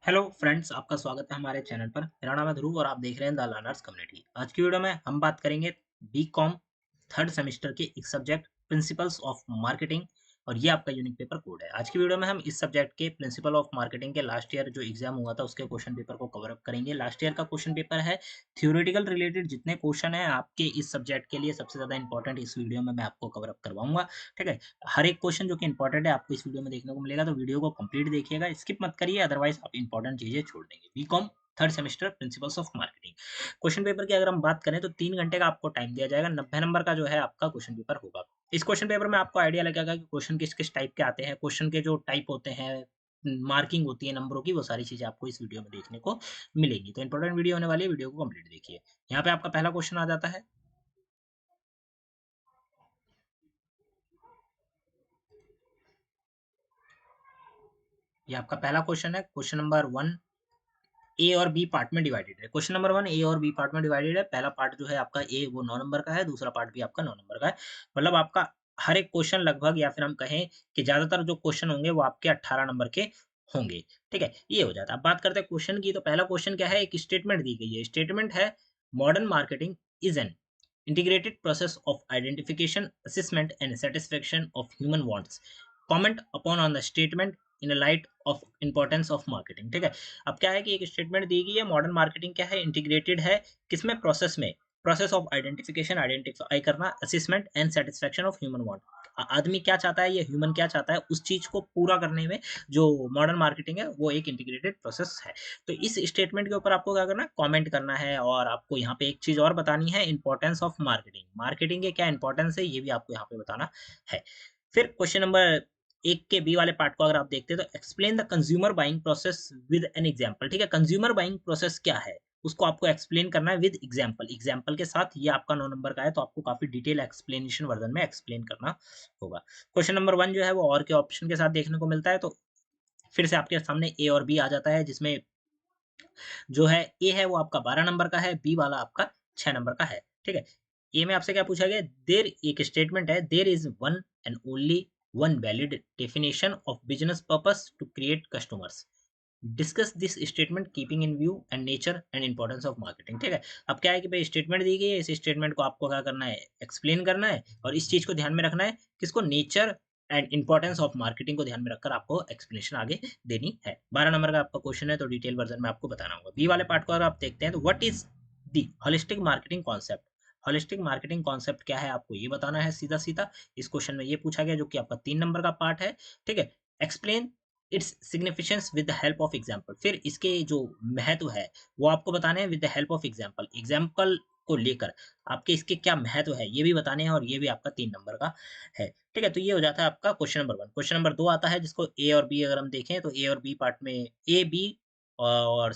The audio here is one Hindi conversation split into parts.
हेलो फ्रेंड्स, आपका स्वागत है हमारे चैनल पर। मेरा नाम है ध्रुव और आप देख रहे हैं द लर्नर्स कम्युनिटी। आज की वीडियो में हम बात करेंगे बीकॉम थर्ड सेमेस्टर के एक सब्जेक्ट प्रिंसिपल्स ऑफ मार्केटिंग, और ये आपका यूनिक पेपर कोड है। आज की वीडियो में हम इस सब्जेक्ट के प्रिंसिपल ऑफ मार्केटिंग के लास्ट ईयर जो एग्जाम हुआ था उसके क्वेश्चन पेपर को कवर अप करेंगे। लास्ट ईयर का क्वेश्चन पेपर है थ्योरेटिकल रिलेटेड। जितने क्वेश्चन है आपके इस सब्जेक्ट के लिए सबसे ज्यादा इंपॉर्टेंट इस वीडियो में मैं आपको कवर अप करवाऊंगा। ठीक है, हर एक क्वेश्चन जो कि इंपॉर्टेंट है आपको इस वीडियो में देखने को मिलेगा, तो वीडियो को कंप्लीट देखिएगा, स्किप मत करिए, अदरवाइज आप इंपॉर्टेंट चीजें छोड़ देंगे। BCom third semester principles of marketing question paper की अगर हम बात करें तो 3 घंटे का आपको टाइम दिया जाएगा। 90 नंबर का जो है आपका क्वेश्चन पेपर होगा। इस क्वेश्चन पेपर में आपको आइडिया लगेगा कि क्वेश्चन किस किस टाइप के आते हैं, क्वेश्चन के जो टाइप होते हैं, मार्किंग होती है नंबरों की, वो सारी चीजें आपको इस वीडियो में देखने को मिलेंगी। तो इंपॉर्टेंट वीडियो होने वाली है, वीडियो को कंप्लीट देखिए। यहाँ पे आपका पहला क्वेश्चन आ जाता है। ये आपका पहला क्वेश्चन है, क्वेश्चन नंबर 1 ए और बी पार्ट में डिवाइडेड है। क्वेश्चन नंबर 1 ए और बी पार्ट में डिवाइडेड है। पहला पार्ट जो है आपका ए वो 9 नंबर का है, दूसरा पार्ट भी आपका 9 नंबर का है। मतलब आपका हर एक क्वेश्चन लगभग, या फिर हम कहें कि ज्यादातर जो क्वेश्चन होंगे वो आपके 18 नंबर के होंगे। ठीक है, ये हो जाता है। अब बात करते हैं क्वेश्चन की। तो पहला क्वेश्चन क्या है, एक स्टेटमेंट दी गई है। स्टेटमेंट है modern marketing is an integrated process of identification, assessment and satisfaction of human wants. Comment upon on the statement in a light of importance of marketing। ठीक है, अब क्या है कि एक स्टेटमेंट दी गई है। मॉडर्न मार्केटिंग क्या है, इंटीग्रेटेड है किसमें, प्रोसेस में। प्रोसेस ऑफ आइडेंटिफिकेशन, आइडेंटिफाई करना, assessment and satisfaction of human want. आदमी क्या चाहता है, ये ह्यूमन क्या चाहता है, उस चीज को पूरा करने में जो मॉडर्न मार्केटिंग है वो एक इंटीग्रेटेड प्रोसेस है। तो इस स्टेटमेंट के ऊपर आपको क्या करना है, कमेंट करना है। और आपको यहाँ पे एक चीज और बतानी है, इंपॉर्टेंस ऑफ मार्केटिंग। मार्केटिंग के क्या इंपॉर्टेंस है ये भी आपको यहाँ पे बताना है। फिर क्वेश्चन नंबर 1 के बी वाले पार्ट को अगर आप देखते हैं तो explain the consumer buying process with an example. ठीक है, कंज्यूमर बाइंग प्रोसेस क्या है उसको आपको एक्सप्लेन करना है विद एग्जांपल। एग्जांपल के साथ। ये आपका 9 नंबर का है, तो आपको काफी डिटेल एक्सप्लेनेशन वर्जन में एक्सप्लेन करना होगा। क्वेश्चन नंबर 1 जो है वो और के ऑप्शन के साथ देखने को मिलता है। तो फिर से आपके सामने ए और बी आ जाता है, जिसमें जो है ए है वो आपका 12 नंबर का है, बी वाला आपका 6 नंबर का है। ठीक है, ए में आपसे क्या पूछा गया, देर एक स्टेटमेंट है, there is one and only one valid definition of business purpose to create customers. Discuss this statement keeping in view and nature and importance of marketing. ठीक है, अब क्या है कि भाई स्टेटमेंट दी गई है, इस स्टेटमेंट को आपको क्या करना है, एक्सप्लेन करना है, और इस चीज को ध्यान में रखना है, किसको, nature and importance of marketing को ध्यान में रखकर आपको एक्सप्लेनेशन आगे देनी है। 12 नंबर का आपका क्वेश्चन है, तो डिटेल वर्जन में आपको बताना होगा। बी वाले पार्ट को अगर आप देखते हैं तो what is the holistic marketing concept. Holistic marketing concept क्या है आपको ये बताना है सीधा सीधा। इस क्वेश्चन में ये पूछा गया, जो कि आपका 3 नंबर का पार्ट है। ठीक है, explain its significance with the help of example. फिर इसके जो महत्व है वो आपको बताने हैं with the help of example. Example को लेकर आपके इसके क्या महत्व है ये भी बताने हैं, और ये भी आपका 3 नंबर का है। ठीक है, तो ये हो जाता है आपका क्वेश्चन नंबर 1। क्वेश्चन नंबर 2 आता है, जिसको ए और बी अगर हम देखें तो ए और बी पार्ट में, ए बी और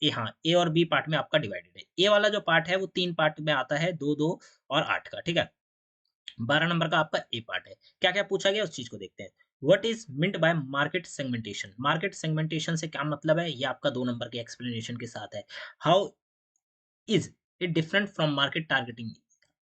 ए, हाँ, ए और बी पार्ट में आपका डिवाइडेड है। ए वाला जो पार्ट है वो 3 पार्ट में आता है, 2 2 और 8 का। ठीक है, 12 नंबर का आपका ए पार्ट है। क्या क्या पूछा गया उस चीज को देखते हैं। What is meant by market segmentation. Market segmentation से क्या मतलब है, ये आपका 2 नंबर के एक्सप्लेनेशन के साथ है। How is it different from market targeting.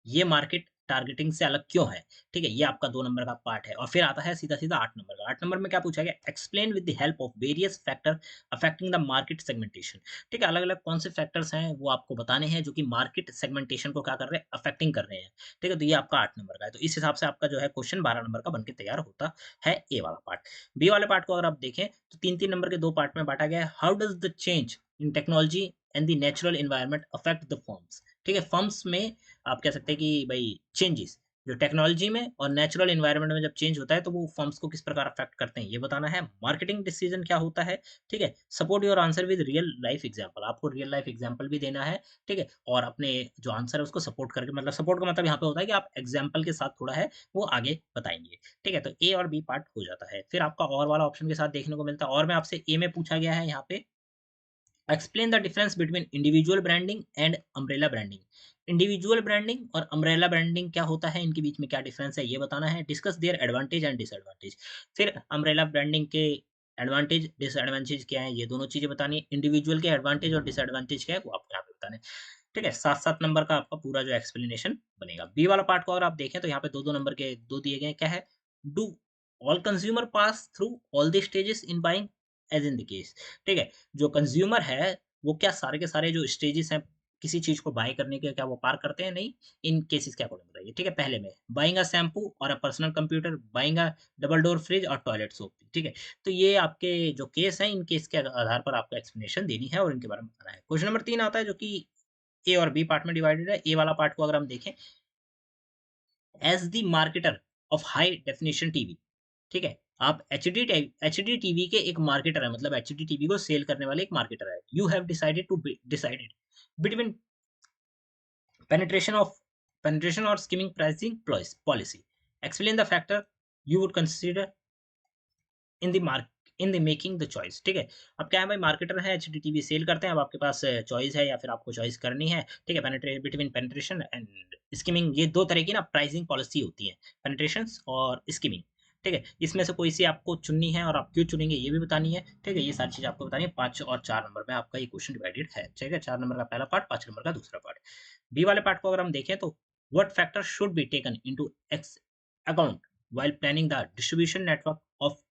ये मार्केट टारगेटिंग से अलग क्यों है। ठीक है, ये आपका 2 नंबर का पार्ट है। और फिर आता है सीधा सीधा 8 नंबर का। 8 नंबर में क्या पूछा गया, explain with the help of various factor affecting the market segmentation. ठीक है, अलग अलग कौन से फैक्टर्स हैं वो आपको बताने हैं, जो कि मार्केट सेगमेंटेशन को क्या कर रहे हैं, अफेक्टिंग कर रहे हैं। ठीक है, तो ये आपका 8 नंबर का है। तो इस हिसाब से आपका जो है क्वेश्चन 12 नंबर का बनकर तैयार होता है, ए वाला पार्ट। बी वाले पार्ट को अगर आप देखें तो 3 3 नंबर के 2 पार्ट में बांटा गया है। How does the change in technology and the natural environment affect the firms. ठीक है, फर्म्स में आप कह सकते हैं कि भाई चेंजेस जो टेक्नोलॉजी में और नेचुरल एनवायरनमेंट में जब चेंज होता है तो वो फर्म्स को किस प्रकार अफेक्ट करते हैं ये बताना है। मार्केटिंग डिसीजन क्या होता है। ठीक है, support your answer with real life example. आपको रियल लाइफ एग्जांपल भी देना है। ठीक है, और अपने जो आंसर है उसको सपोर्ट करके, मतलब सपोर्ट का मतलब यहाँ पे होता है कि आप एग्जाम्पल के साथ थोड़ा है वो आगे बताएंगे। ठीक है, तो ए और बी पार्ट हो जाता है। फिर आपका और वाला ऑप्शन के साथ देखने को मिलता है। और में आपसे ए में पूछा गया है यहाँ पे, explain the difference between individual branding and umbrella branding. Individual branding और अम्ब्रेला ब्रांडिंग क्या होता है, इनके बीच में क्या डिफरेंस है ये बताना है। Discuss their advantage and disadvantage. फिर अम्ब्रेला ब्रांडिंग के एडवांटेज डिसएडवांटेज क्या है ये दोनों चीजें बतानी है। इंडिविजुअल के एडवांटेज और डिसएडवांटेज क्या है वो आपको यहाँ पे बताने हैं। ठीक है, 7 7 नंबर का आपका पूरा जो एक्सप्लेनेशन बनेगा। बी वाला पार्ट को अगर आप देखें तो यहाँ पे 2 2 नंबर के 2 दिए गए हैं। क्या है, do all consumer pass through all the stages in buying as in the case, ठीक है। जो कंज्यूमर है वो क्या सारे के सारे जो स्टेजेस हैं किसी चीज को बाय करने के, क्या वो पार करते हैं? नहीं। इन केसेस के अकॉर्डिंग बताइए, ठीक है। पहले में बाइंग अ शैम्पू और a personal computer, buying a double door fridge और टॉयलेट सोप, ठीक है। तो ये आपके जो केस हैं, इन केस के आधार पर आपको एक्सप्लेनेशन देनी है और इनके बारे में बताना है। क्वेश्चन नंबर 3 आता है जो कि ए और बी पार्ट में डिवाइडेड है। ए वाला पार्ट को अगर हम देखें, as the marketer of high definition TV, ठीक है। आप एचडी टीवी के एक मार्केटर है, मतलब एचडी टीवी को सेल करने वाले एक मार्केटर है। You have decided between penetration of penetration or skimming pricing policy. Explain the factor you would consider in the mark in the making the choice, ठीक है। अब क्या है भाई, मार्केटर है, एचडीटीवी सेल करते हैं, अब आपके पास चॉइस है या फिर आपको चॉइस करनी है, ठीक है। बिटवीन पेनिट्रेशन एंड स्कीमिंग, ये दो तरह की ना प्राइसिंग पॉलिसी होती है, पेनिट्रेशन और स्कीमिंग, ठीक है। इसमें से कोई सी आपको चुननी है और आप क्यों चुनेंगे ये भी बतानी है, ठीक है। ये सारी चीज आपको बतानी है। 5 और 4 नंबर में आपका ये क्वेश्चन डिवाइडेड है, ठीक है। 4 नंबर का पहला पार्ट, 5 नंबर का दूसरा पार्ट। बी वाले पार्ट को अगर हम देखें तो what factor should be taken into account while planning the distribution network of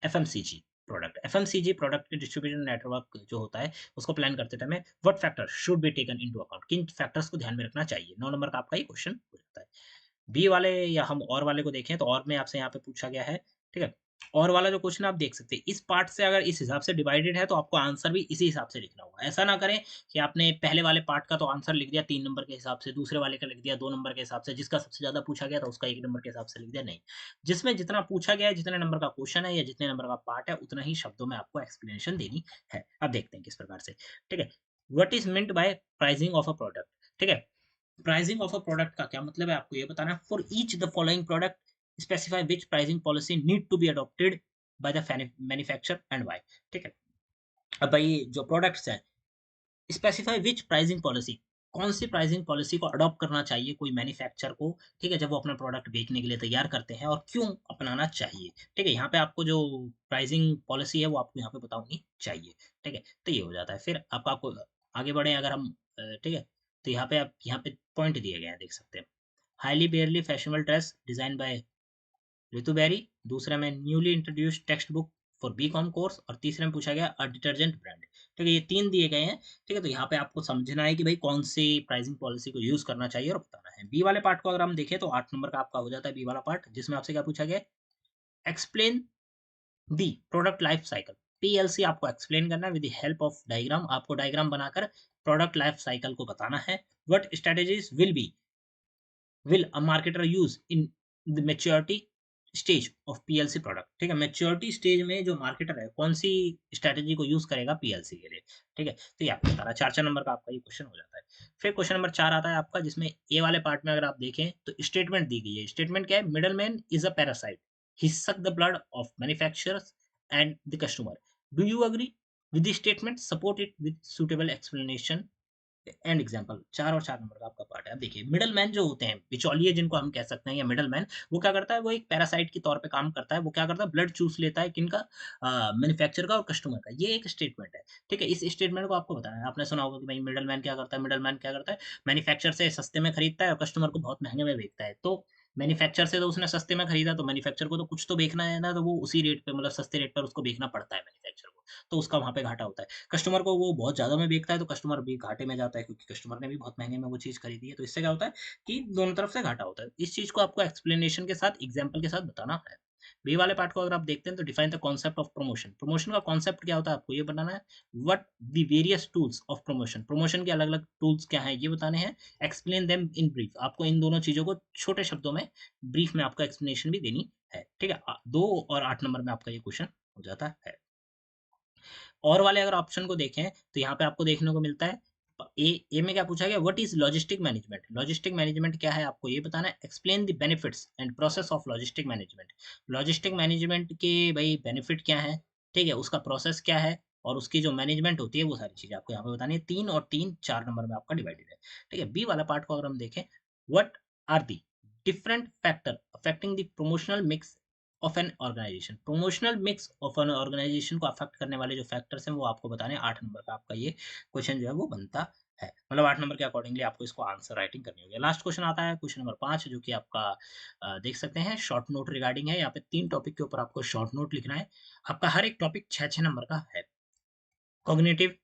FMCG product. FMCG product के डिस्ट्रीब्यूशन नेटवर्क जो होता है उसको प्लान करते time what factor should be taken into account, किन फैक्टर्स को ध्यान में रखना चाहिए। 9 नंबर का आपका ये क्वेश्चन हो जाता है। बी वाले या हम और वाले को देखें तो और में आपसे यहाँ पे पूछा गया है, ठीक है। और वाला जो क्वेश्चन आप देख सकते हैं, इस पार्ट से अगर इस हिसाब से डिवाइडेड है तो आपको आंसर भी इसी हिसाब से लिखना होगा। ऐसा ना करें कि आपने पहले वाले पार्ट का तो आंसर लिख दिया 3 नंबर के हिसाब से, दूसरे वाले का लिख दिया 2 नंबर के हिसाब से, जिसका सबसे ज्यादा पूछा गया था उसका 1 नंबर के हिसाब से लिख दिया। नहीं, जिसमें जितना पूछा गया है, जितने नंबर का क्वेश्चन है या जितने नंबर का पार्ट है, उतना ही शब्दों में आपको एक्सप्लेनेशन देनी है। अब देखते हैं किस प्रकार से, ठीक है। What is meant by pricing of a product, ठीक है। प्राइसिंग ऑफ अ प्रोडक्ट का क्या मतलब है आपको ये बताना है। For each the following product specify which pricing policy need to be adopted by the manufacturer and why, ठीक है। अब भाई जो प्रोडक्ट्स हैं, स्पेसिफाई विच प्राइसिंग पॉलिसी, कौन सी प्राइसिंग पॉलिसी को अडॉप्ट करना चाहिए कोई मैन्युफैक्चर को, ठीक है, जब वो अपना प्रोडक्ट बेचने के लिए तैयार करते हैं, और क्यों अपनाना चाहिए, ठीक है। यहाँ पे आपको जो प्राइसिंग पॉलिसी है वो आपको यहाँ पे बतानी चाहिए, ठीक है। तो ये हो जाता है। फिर आपको आगे बढ़े अगर हम, ठीक है। तो यहाँ पे आप यहाँ पे पॉइंट दिए गए हैं, देख सकते हैं। Highly barely fashionable dress design by Ritu Beri, दूसरे में newly introduced text book for BCom course, और तीसरे में पूछा गया अ डिटर्जेंट ब्रांड, ठीक है। ये 3 दिए गए हैं, ठीक है। तो यहाँ पे आपको समझना है कि भाई कौन सी प्राइसिंग पॉलिसी को यूज करना चाहिए और बताना है। बी वाले पार्ट को अगर हम देखें तो 8 नंबर का आपका हो जाता है बी वाला पार्ट, जिसमें आपसे क्या पूछा गया, explain the product life cycle. PLC आपको एक्सप्लेन करना है with the help of diagram, आपको डायग्राम बनाकर प्रोडक्ट लाइफ साइकिल को बताना है। What strategies will a marketer use in the maturity stage of PLC product, ठीक है। मैच्योरिटी स्टेज में जो मार्केटर है कौन सी स्ट्रेटेजी को यूज करेगा पीएलसी के लिए, ठीक है। तो ये आपको बताना है। 4 नंबर का आपका ये क्वेश्चन हो जाता है। फिर क्वेश्चन नंबर 4 आता है आपका, जिसमें ए वाले पार्ट में अगर आप देखें तो स्टेटमेंट दी गई है। स्टेटमेंट क्या है, middleman is a parasite, he suck the blood of manufacturers and the customer. Do you agree with the statement, support it with suitable explanation and example. 4 और 4 नंबर का आपका पार्ट है। अब देखिए, मिडल मैन जो होते हैं, बिचौलिए जिनको हम कह सकते हैं, या मिडल मैन, वो क्या करता है, वो एक पैरासाइट के तौर पे काम करता है। वो क्या करता है, ब्लड चूस लेता है किनका, मैन्युफैक्चर का और कस्टमर का। ये एक स्टेटमेंट है, ठीक है। इस स्टेटमेंट को आपको बताना है। आपने सुना होगा कि भाई मिडल मैन क्या करता है, मिडल मैन क्या करता है, मैन्युफैक्चर से सस्ते में खरीदता है और कस्टमर को बहुत महंगे में बेचता है। तो मैन्युफैक्चर से तो उसने सस्ते में खरीदा, तो मैन्युफैक्चर को तो कुछ तो बेचना है ना, तो वो उसी रेट पे, मतलब सस्ते रेट पर उसको बेचना पड़ता है मैन्युफैक्चर को, तो उसका वहां पे घाटा होता है। कस्टमर को वो बहुत ज़्यादा में बेचता है तो कस्टमर भी घाटे में जाता है, क्योंकि कस्टमर ने भी बहुत महँगे में वो चीज़ खरीदी है। तो इससे क्या होता है कि दोनों तरफ से घाटा होता है। इस चीज़ को आपको एक्सप्लेनेशन के साथ, एग्ज़ाम्पल के साथ बताना है। बी वाले पार्ट को अगर आप देखते हैं तो define the concept of promotion. Promotion का कॉन्सेप्ट क्या होता है आपको ये बताना है। What the various tools of promotion, promotion के अलग-अलग टूल्स क्या हैं ये बताने हैं। एक्सप्लेन देम इन ब्रीफ, आपको इन दोनों चीज़ों को छोटे शब्दों में, ब्रीफ में आपको एक्सप्लेनेशन भी देनी है, ठीक है। 2 और 8 नंबर में आपका ये क्वेश्चन हो जाता है। और वाले अगर ऑप्शन को देखें तो यहाँ पे आपको देखने को मिलता है, ए में क्या पूछा गया, what is logistic management. Logistic management क्या है आपको ये बताना है। Explain the benefits and process of logistic management. Logistic management के भाई बेनिफिट क्या है, ठीक है, उसका प्रोसेस क्या है, और उसकी जो मैनेजमेंट होती है वो सारी चीजें आपको यहाँ पे बतानी है। 3 और 3 4 नंबर में आपका डिवाइडेड है, ठीक है। बी वाला पार्ट को अगर हम देखें, what are the different factor affecting the promotional mix of an organisation. Promotional mix of an organisation को अफेक्ट करने वाले जो फैक्टर्स हैं वो आपको बताने हैं। 8 नंबर का आपका ये क्वेश्चन जो है वो बनता है, मतलब 8 नंबर के अकॉर्डिंगली आपको इसको आंसर राइटिंग करनी होगी। लास्ट क्वेश्चन आता है क्वेश्चन नंबर 5, जो कि आपका देख सकते हैं शॉर्ट नोट रिगार्डिंग है। यहाँ पे 3 टॉपिक के ऊपर आपको शॉर्ट नोट लिखना है। आपका हर एक टॉपिक 6-6 नंबर का है। Cognitive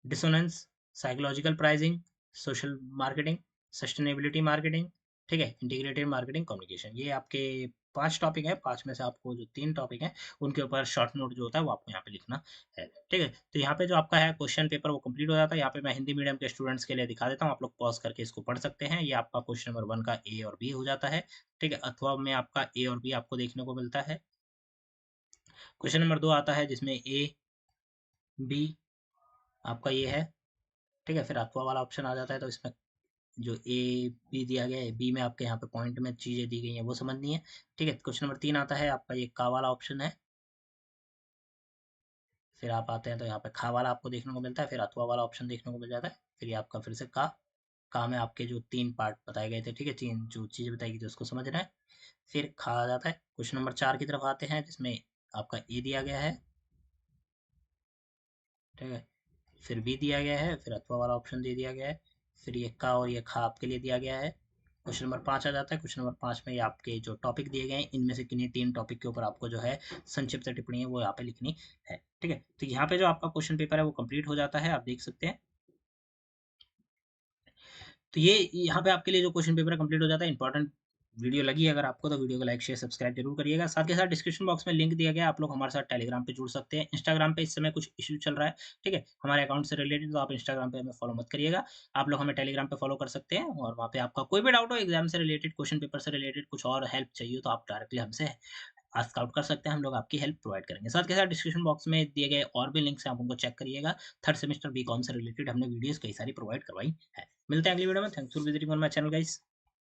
dissonance, psychological pricing, social marketing, sustainability marketing, ठीक है, इंटीग्रेटेड मार्केटिंग, कम्युनिकेशन। ये आपके 5 टॉपिक है। 5 में से आपको जो 3 टॉपिक हैं, उनके ऊपर शॉर्ट नोट जो होता है वो आपको यहाँ पे लिखना है, ठीक है। तो यहाँ पे जो आपका है क्वेश्चन पेपर वो कंप्लीट हो जाता है। यहाँ पे मैं हिंदी मीडियम के स्टूडेंट्स के लिए दिखा देता हूँ, आप लोग पॉज करके इसको पढ़ सकते हैं। ये आपका क्वेश्चन नंबर 1 का ए और बी हो जाता है, ठीक है, अथवा में आपका ए और बी आपको देखने को मिलता है। क्वेश्चन नंबर 2 आता है जिसमें ए, बी आपका ये है, ठीक है, फिर अथवा वाला ऑप्शन आ जाता है। तो इसमें जो ए बी दिया गया है, बी में आपके यहाँ पे पॉइंट में चीजें दी गई हैं वो समझनी है, ठीक है। क्वेश्चन नंबर 3 आता है आपका ये का वाला ऑप्शन है। फिर आप आते हैं तो यहाँ पे खा वाला आपको देखने को मिलता है, फिर अथवा वाला ऑप्शन देखने को मिल जाता है। फिर ये आपका फिर से का में आपके जो 3 पार्ट बताए गए थे, ठीक है, 3 जो चीजें बताई गई थी उसको समझना है। फिर खा आ जाता है। क्वेश्चन नंबर 4 की तरफ आते हैं जिसमें आपका ए दिया गया है, ठीक है, फिर बी दिया गया है, फिर अथवा वाला ऑप्शन दे दिया गया है, फिर ये का और ये खा आपके लिए दिया गया है। क्वेश्चन नंबर 5 आ जाता है। क्वेश्चन नंबर 5 में ये आपके जो टॉपिक दिए गए हैं, इनमें से किन्हीं 3 टॉपिक के ऊपर आपको जो है संक्षिप्त टिप्पणी है वो यहाँ पे लिखनी है, ठीक है। तो यहाँ पे जो आपका क्वेश्चन पेपर है वो कंप्लीट हो जाता है, आप देख सकते हैं। तो ये यहाँ पे आपके लिए जो क्वेश्चन पेपर कंप्लीट हो जाता है। इंपॉर्टेंट वीडियो लगी अगर आपको, तो वीडियो को लाइक शेयर सब्सक्राइब जरूर करिएगा। साथ के साथ डिस्क्रिप्शन बॉक्स में लिंक दिया गया है, आप लोग हमारे साथ टेलीग्राम पे जुड़ सकते हैं। इंस्टाग्राम पे इस समय कुछ इशू चल रहा है, ठीक है, हमारे अकाउंट से रिलेटेड, तो आप इंस्टाग्राम पे हमें फॉलो मत करिएगा। आप लोग हमें टेलीग्राम पे फॉलो कर सकते हैं, और वहाँ पे आपका कोई भी डाउट हो एग्जाम से रिलेटेड, क्वेश्चन पेपर से रिलेटेड, कुछ और हेल्प चाहिए तो आप डायरेक्टली हमसे आस्क आउट कर सकते हैं, हम लोग आपकी हेल्प प्रोवाइड करेंगे। साथ के साथ डिस्क्रिप्शन बॉक्स में दिए गए और भी लिंक्स हैं, आप उनको चेक करिएगा। थर्ड सेमेस्टर बीकॉम से रिलेटेड हमने वीडियोस कई सारी प्रोवाइड करवाई है। मिलते हैं अगली वीडियो में। Thanks for visiting on my channel guys.